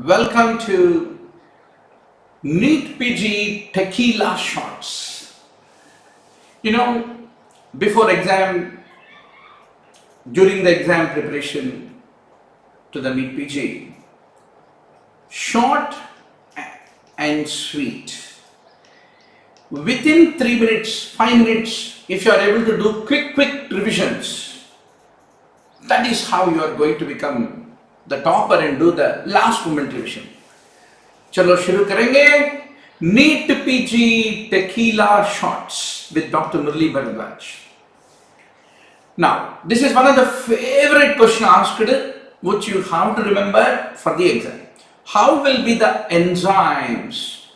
Welcome to NEET PG Tequila shots. Before exam, during the exam preparation to the NEET PG, short and sweet. Within 3 minutes, 5 minutes, if you are able to do quick revisions, that is how you are going to become the topper and do the last moment revision. चलो शुरू करेंगे NEET PG tequila shots with Dr. Murli Bharadwaj. Now, this is one of the favorite questions asked which you have to remember for the exam. How will be the enzymes?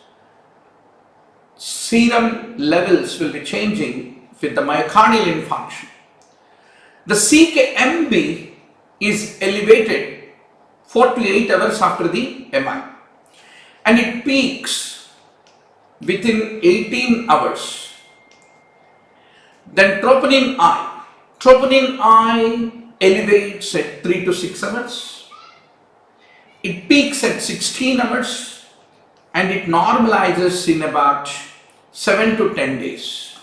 Serum levels will be changing with the myocardial infarction. The CKMB is elevated 4 to 8 hours after the MI, and it peaks within 18 hours. Then troponin I elevates at 3 to 6 hours. It peaks at 16 hours and it normalizes in about 7 to 10 days.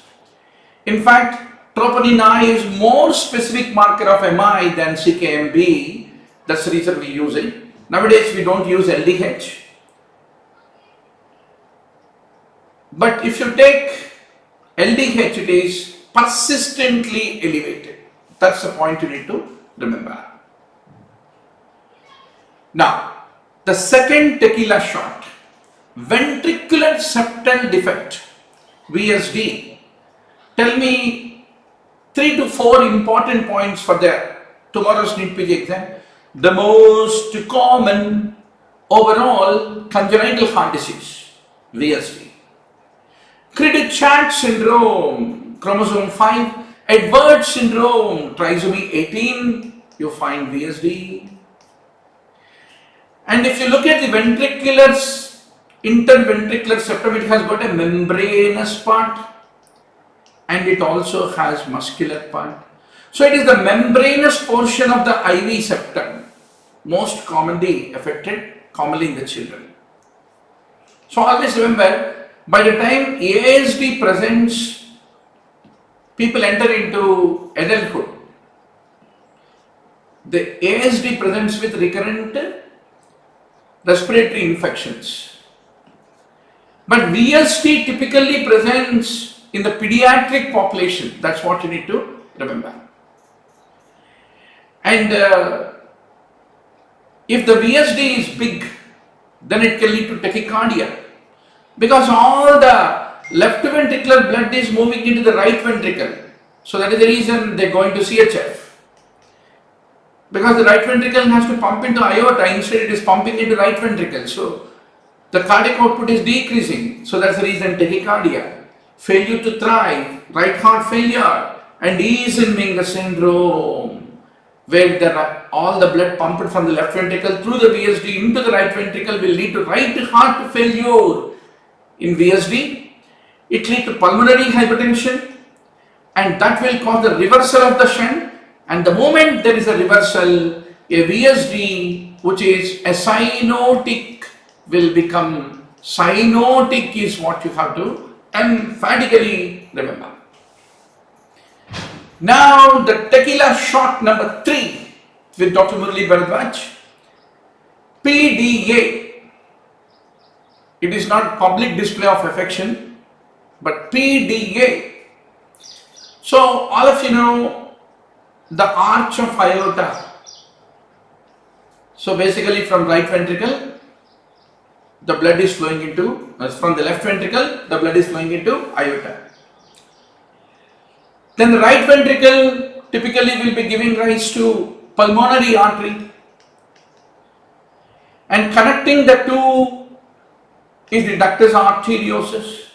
In fact, troponin I is more specific marker of MI than CKMB. That's the reason we use it. Nowadays we don't use LDH. But if you take LDH, it is persistently elevated. That's the point you need to remember. Now, the second tequila shot, ventricular septal defect, VSD. Tell me 3 to 4 important points for tomorrow's NEET PG exam. The most common overall congenital heart disease, VSD. Credit-Chatt syndrome, chromosome 5, Edwards syndrome, trisomy 18, you find VSD. And if you look at the interventricular septum, it has got a membranous part and it also has muscular part. So it is the membranous portion of the IV septum most commonly affected, commonly in the children. So always remember, by the time ASD presents, people enter into adulthood. The ASD presents with recurrent respiratory infections. But VSD typically presents in the pediatric population. That's what you need to remember. And if the VSD is big, then it can lead to tachycardia, because all the left ventricular blood is moving into the right ventricle. So that is the reason they go into CHF, because the right ventricle has to pump into aorta, instead it is pumping into right ventricle. So the cardiac output is decreasing. So that's the reason tachycardia, failure to thrive, right heart failure, and Eisenmenger syndrome, where all the blood pumped from the left ventricle through the VSD into the right ventricle will lead to right heart failure. In VSD, it leads to pulmonary hypertension, and that will cause the reversal of the shunt. And the moment there is a reversal, a VSD which is acyanotic will become cyanotic, is what you have to emphatically remember. Now the tequila shot number 3 with Dr. Murli Bharadwaj. PDA. It is not public display of affection, but PDA. So all of you know the arch of aorta. So basically from right ventricle, the blood is flowing into, from the left ventricle, the blood is flowing into aorta. Then the right ventricle typically will be giving rise to pulmonary artery, and connecting the two is the ductus arteriosus.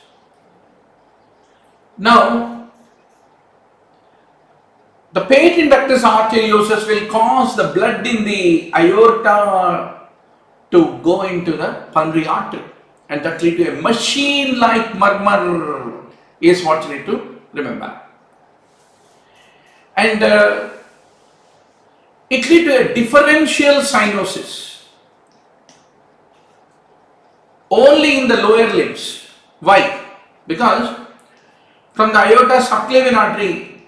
Now, the patent ductus arteriosus will cause the blood in the aorta to go into the pulmonary artery, and that leads to a machine-like murmur, is what you need to remember. And it leads to a differential cyanosis. only in the lower limbs. Why? Because from the aorta subclavian artery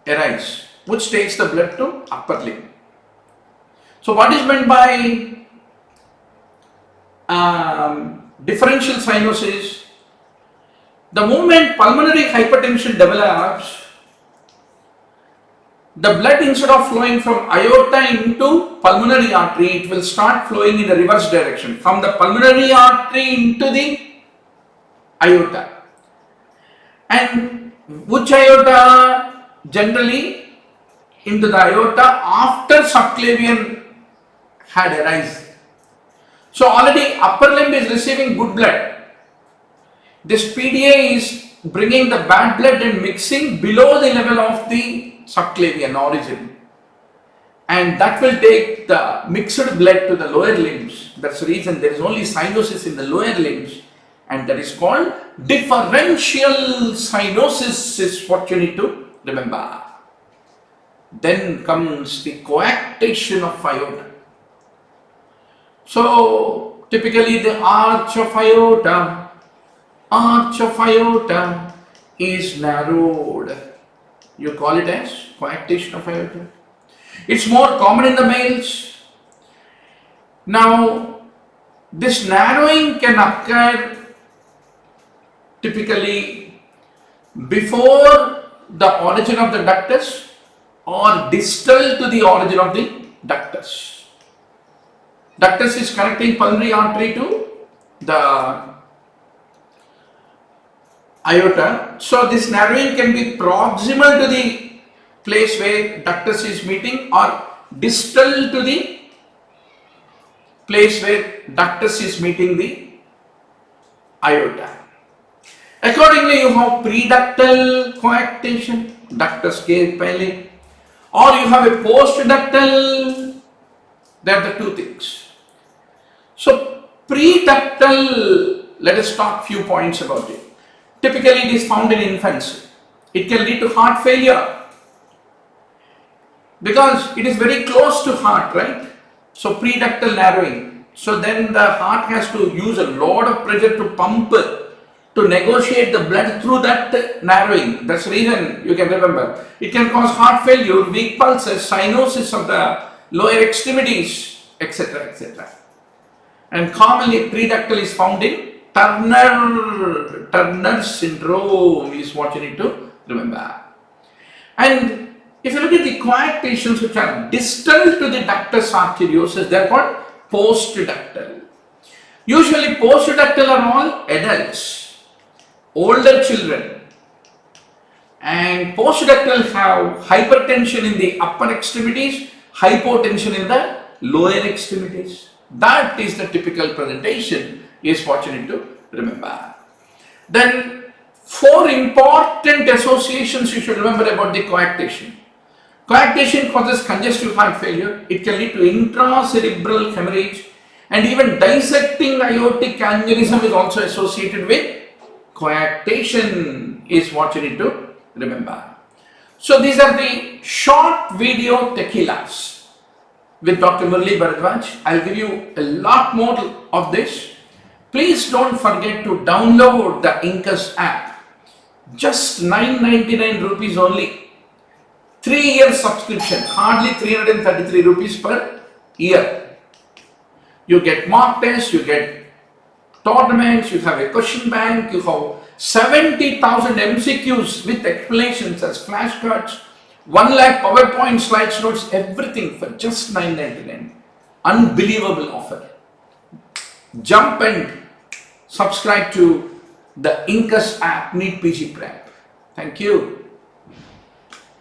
arises, which takes the blood to upper limb. So what is meant by differential cyanosis? The moment pulmonary hypertension develops, the blood, instead of flowing from aorta into pulmonary artery, it will start flowing in the reverse direction, from the pulmonary artery into the aorta. And which aorta? Generally into the aorta after subclavian had arisen. So already upper limb is receiving good blood. This PDA is bringing the bad blood and mixing below the level of the subclavian origin, and that will take the mixed blood to the lower limbs. That's the reason there is only cyanosis in the lower limbs, and that is called differential cyanosis, is what you need to remember. Then comes the coactation of aorta. So typically the arch of aorta is narrowed. You call it as coactation of aorta. It's more common in the males. Now, this narrowing can occur typically before the origin of the ductus or distal to the origin of the ductus. Ductus is connecting pulmonary artery to the aorta. So this narrowing can be proximal to the place where ductus is meeting or distal to the place where ductus is meeting the aorta. Accordingly, you have preductal coactation, ductus ke pehle, or you have a postductal. They are the two things. So preductal, let us talk few points about it. Typically, it is found in infancy. It can lead to heart failure because it is very close to heart, right? So preductal narrowing. So then the heart has to use a lot of pressure to pump to negotiate the blood through that narrowing. That's the reason you can remember. It can cause heart failure, weak pulses, cyanosis of the lower extremities, etc., etc. And commonly preductal is found in Turner syndrome is what you need to remember. And if you look at the coactations which are distal to the ductus arteriosus, they are called postductal. Usually postductal are all adults, older children, and postductal have hypertension in the upper extremities, hypotension in the lower extremities. That is the typical presentation, is what you need to remember. Then 4 important associations you should remember about the coactation. Coactation causes congestive heart failure. It can lead to intracerebral hemorrhage, and even dissecting aortic aneurysm is also associated with coactation, is what you need to remember. So these are the short video tequilas with Dr. Murali Bharadwaj. I'll give you a lot more of this. Please don't forget to download the Incus app. Just 999 rupees only. 3-year subscription, hardly 333 rupees per year. You get mock tests, you get tournaments, you have a question bank, you have 70,000 MCQs with explanations as flashcards, 1 lakh PowerPoint slides, notes, everything for just 999. Unbelievable offer. Jump and subscribe to the Incus app, NEET PG Prep. Thank you.